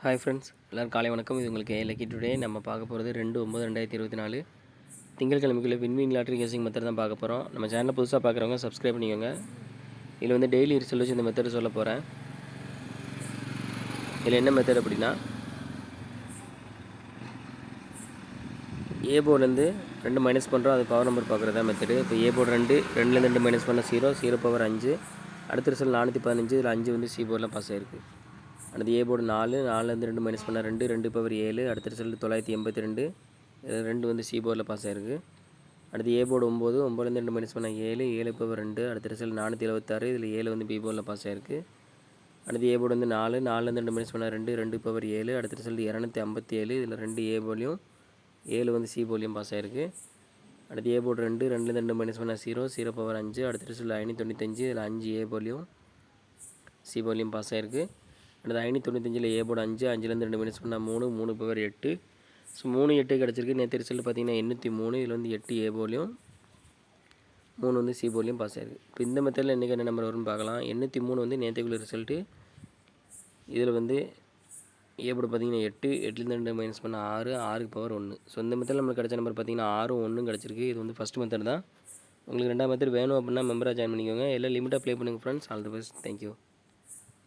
Hi friends, எல்லோரும் காலை வணக்கம். இது உங்களுக்கு லக்கி டுடே. நம்ம பார்க்க போகிறது 2/9/2024 திங்கட்கிழமைக்குள்ள வின்வின் லாட்ரி கெஸிங் மெத்தட் தான் பார்க்க போகிறோம். நம்ம சேனலை புதுசாக பார்க்குறவங்க சப்ஸ்கிரைப் பண்ணிக்கோங்க. இதில் வந்து டெய்லி ரிசல்ட் வச்சு இந்த மெத்தட் சொல்ல போகிறேன். இதில் என்ன மெத்தட் அப்படின்னா, ஏ போர்ட்லேருந்து 2 மைனஸ் பண்ணுறோம், அது பவர் நம்பர் பார்க்குறது தான் மெத்தடு. இப்போ ஏ போர்டு 2லேருந்து 2 மைனஸ் பண்ண 0 பவர் 5. அடுத்த ரிசல்ட் 415. இதில் 5 வந்து சி போர்டில் பாஸ் ஆகிருக்கு. அடுத்து ஏ போர்டு 4லேருந்து 2 மைனஸ் பண்ணால் 2 பவர் 7. அடுத்த ரிசல்ட் 982. 2 வந்து சி போர்டில் பாஸ் ஆகிருக்கு. அடுத்து ஏ போர்டு 9லேருந்து 2 மைனஸ் பண்ணால் 7 பவர் 2. அடுத்த ரிசல்ட் 476. இதில் 7 வந்து பி போர்டில் பாஸ் ஆகிருக்கு. அடுத்து ஏ போர்டு வந்து 4லேருந்து 2 மைனஸ் பண்ணால் 2 பவர் 7. அடுத்த ரிசல்ட் 257. இதில் 2 ஏ போர்ட்லையும் 7 வந்து சி போர்ட்லையும் பாஸ் ஆகிருக்கு. அடுத்து ஏ போர்டு 2லேருந்து 2 மைனஸ் பண்ணால் 0 பவர் 5. அடுத்த ரிசல்ட் 595. இதில் 5 ஏ போர்ட்லையும் சி போர்ட்லையும் பாஸ் ஆகிருக்கு. அடுத்து 595 ஏ போர்டு 5லேருந்து 2 மைனஸ் பண்ணால் 3 பவர் 8. ஸோ 3 8 கிடச்சிருக்கு. நேற்று ரிசல்ட் பார்த்தீங்கன்னா 803. இதில் வந்து 8 ஏ போர்ட்லையும் 3 வந்து சி போர்ட்லையும் பாஸ் ஆகிருக்கு. இப்போ இந்த மெத்தடில் இன்றைக்கி என்ன நம்பர் வரும்னு பார்க்கலாம். 803 வந்து நேற்றுக்குள்ள ரிசல்ட்டு. இதில் வந்து ஏ போர்டு பார்த்தீங்கன்னா 8லேருந்து 2 மைனஸ் பண்ணால் 6 பவர் 1. ஸோ இந்த மெத்தடில் நம்மளுக்கு கிடச்ச நம்பர் பார்த்தீங்கன்னா 6 1 கிடச்சிருக்கு. இது வந்து ஃபஸ்ட் மெத்தட் தான். உங்களுக்கு ரெண்டாவது மெத்தட் வேணும் அப்படின்னா மெம்பராக ஜாயின் பண்ணிக்கோங்க. எல்லாம் லிமிட்டாக ப்ளே பண்ணுங்கள் friends. All the best. Thank you.